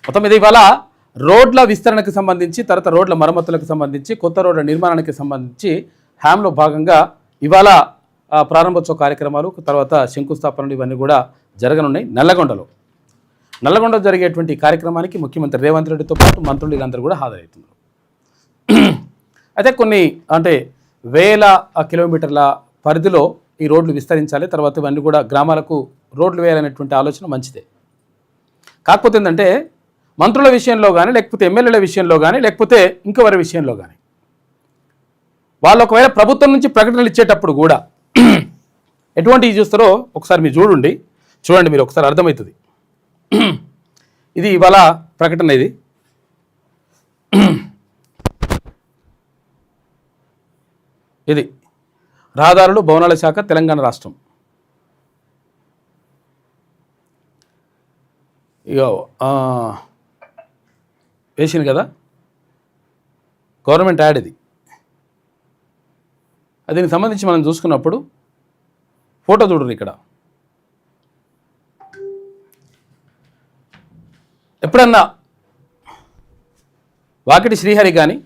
మొత్తం మీద ఇవాళ రోడ్ల విస్తరణకు సంబంధించి, తర్వాత రోడ్ల మరమ్మతులకు సంబంధించి, కొత్త రోడ్ల నిర్మాణానికి సంబంధించి హ్యామ్లో భాగంగా ఇవాళ ప్రారంభోత్సవ కార్యక్రమాలు, తర్వాత శంకుస్థాపనలు ఇవన్నీ కూడా జరగనున్నాయి. నల్లగొండలో జరిగేటువంటి కార్యక్రమానికి ముఖ్యమంత్రి రేవంత్ రెడ్డితో పాటు మంత్రులు వీళ్ళందరూ కూడా హాజరవుతున్నారు. అయితే కొన్ని అంటే వేల కిలోమీటర్ల పరిధిలో ఈ రోడ్లు విస్తరించాలి, తర్వాత ఇవన్నీ కూడా గ్రామాలకు రోడ్లు వేయాలనేటువంటి ఆలోచన మంచిదే. కాకపోతే ఏంటంటే మంత్రుల విషయంలో కానీ, లేకపోతే ఎమ్మెల్యేల విషయంలో కానీ, లేకపోతే ఇంకెవరి విషయంలో కానీ వాళ్ళు ఒకవేళ ప్రభుత్వం నుంచి ప్రకటనలు ఇచ్చేటప్పుడు కూడా ఎటువంటివి చూస్తారో ఒకసారి మీరు చూడండి, మీరు ఒకసారి అర్థమవుతుంది. ఇది ఇవాళ ప్రకటన. ఇది రహదారులు భవనాల శాఖ తెలంగాణ రాష్ట్రం. ఇక వేసింది కదా గవర్నమెంట్ యాడ్. దీనికి సంబంధించి మనం చూసుకున్నప్పుడు ఫోటో చూడరు. ఇక్కడ ఎప్పుడన్నా వాకిటి శ్రీహరి కానీ,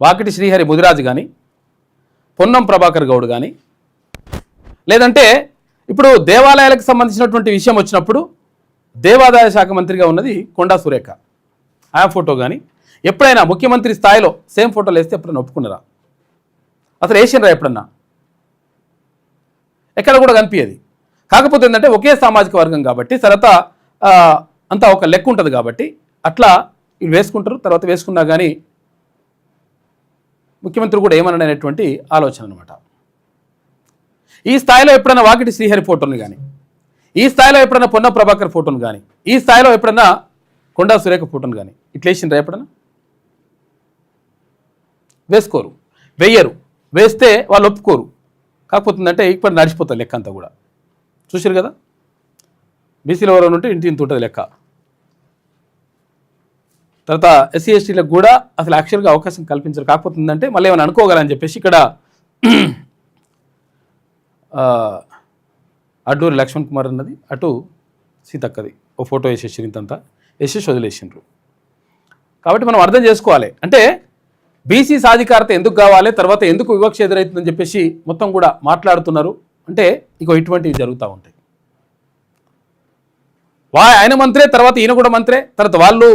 వాకిటి శ్రీహరి ముదిరాజు కానీ, పొన్నం ప్రభాకర్ గౌడ్ కానీ, లేదంటే ఇప్పుడు దేవాలయాలకు సంబంధించినటువంటి విషయం వచ్చినప్పుడు దేవాదాయ శాఖ మంత్రిగా ఉన్నది కొండా సురేఖ, ఆ ఫోటో కానీ ఎప్పుడైనా ముఖ్యమంత్రి స్థాయిలో సేమ్ ఫోటోలు వేస్తే ఎప్పుడైనా ఒప్పుకున్నారా? అసలు వేసినరా ఎప్పుడన్నా? ఎక్కడ కూడా కనిపించేది. కాకపోతే ఏంటంటే ఒకే సామాజిక వర్గం కాబట్టి తర్వాత అంతా ఒక లెక్క ఉంటుంది కాబట్టి అట్లా వీళ్ళు వేసుకుంటారు. తర్వాత వేసుకున్నా కానీ ముఖ్యమంత్రి కూడా ఏమననేటువంటి ఆలోచన అనమాట. ఈ స్థాయిలో ఎప్పుడైనా వాకిటి శ్రీహరి ఫోటోని కానీ, ఈ స్థాయిలో ఎప్పుడైనా పొన్న ప్రభాకర్ ఫోటోను కానీ, ఈ స్థాయిలో ఎప్పుడైనా కొండా సురేఖ ఫోటోను కానీ ఇట్లా వేసిండ్రా ఎప్పుడైనా? వేసుకోరు, వెయ్యరు. వేస్తే వాళ్ళు ఒప్పుకోరు. కాకపోతుందంటే ఇప్పుడు నడిచిపోతుంది లెక్క అంతా కూడా. చూసారు కదా, బీసీలో ఎవరైనా ఉంటే ఇంత ఉంటుంది లెక్క. తర్వాత ఎస్సీ ఎస్టీలకు కూడా అసలు యాక్చువల్గా అవకాశం కల్పించరు. కాకపోతుందంటే మళ్ళీ ఏమైనా అనుకోగలని చెప్పేసి ఇక్కడ అడ్డూరి లక్ష్మణ్ కుమార్ అన్నది, అటు సీతక్కది ఓ ఫోటో వేసేసి ఇంతంతా వేసేసి వదిలేసిండ్రు. కాబట్టి మనం అర్థం చేసుకోవాలి, అంటే బీసీ సాధికారత ఎందుకు కావాలి, తర్వాత ఎందుకు వివక్ష ఎదురవుతుందని చెప్పేసి మొత్తం కూడా మాట్లాడుతున్నారు. అంటే ఇటువంటివి జరుగుతూ ఉంటాయి. ఆయన మంత్రే, తర్వాత ఈయన కూడా మంత్రే, తర్వాత వాళ్ళు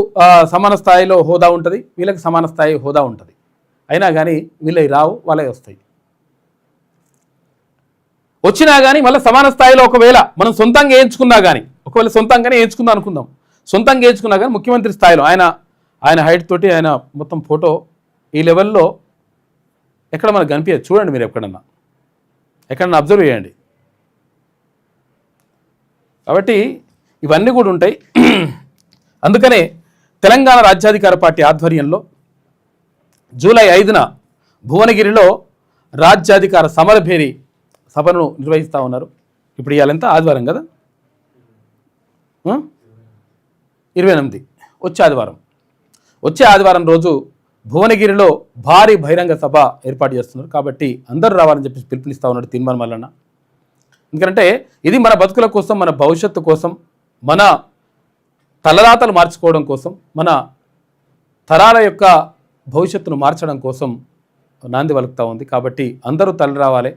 సమాన స్థాయిలో హోదా ఉంటుంది, వీళ్ళకి సమాన స్థాయి హోదా ఉంటుంది. అయినా కానీ వీళ్ళవి రావు, వాళ్ళవి వస్తాయి. వచ్చినా కానీ మళ్ళీ సమాన స్థాయిలో ఒకవేళ మనం సొంతంగా వేయించుకున్నా కానీ, ఒకవేళ సొంతంగానే వేయించుకుందాం అనుకుందాం, సొంతంగా వేయించుకున్నా కానీ ముఖ్యమంత్రి స్థాయిలో ఆయన హైట్ తోటి ఆయన మొత్తం ఫోటో ఈ లెవెల్లో ఎక్కడ మనకు కనిపించదు. చూడండి మీరు ఎక్కడన్నా అబ్జర్వ్ చేయండి. కాబట్టి ఇవన్నీ కూడా ఉంటాయి. అందుకనే తెలంగాణ రాజ్యాధికార పార్టీ ఆధ్వర్యంలో జూలై 5న భువనగిరిలో రాజ్యాధికార సమరభేరి సభను నిర్వహిస్తూ ఉన్నారు. ఇప్పుడు ఇవాళంతా ఆదివారం కదా, 28 వచ్చే ఆదివారం రోజు భువనగిరిలో భారీ బహిరంగ సభ ఏర్పాటు చేస్తున్నారు. కాబట్టి అందరూ రావాలని చెప్పి పిలుపునిస్తూ ఉన్నాడు తీర్మానం వలన. ఎందుకంటే ఇది మన బతుకుల కోసం, మన భవిష్యత్తు కోసం, మన తలరాతలు మార్చుకోవడం కోసం, మన తరాల యొక్క భవిష్యత్తును మార్చడం కోసం నాంది వలుకుతూ ఉంది. కాబట్టి అందరూ తరలి రావాలి.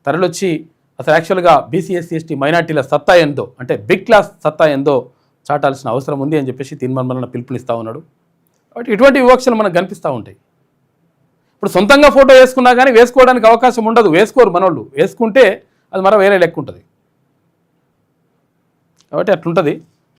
తరలొచ్చి అసలు యాక్చువల్గా బీసీ ఎస్సీ ఎస్టీ మైనార్టీల సత్తా ఎందో, అంటే బిగ్ క్లాస్ సత్తా ఎందో చాటాల్సిన అవసరం ఉంది అని చెప్పేసి తీర్మానం పిలుపునిస్తూ ఉన్నాడు. కాబట్టి ఇటువంటి వివక్షలు మనకు కనిపిస్తూ ఉంటాయి. ఇప్పుడు సొంతంగా ఫోటో వేసుకున్నా కానీ వేసుకోవడానికి అవకాశం ఉండదు, వేసుకోరు మనోళ్ళు. వేసుకుంటే అది మరో వేరే లెక్క ఉంటుంది. కాబట్టి అట్లుంటుంది.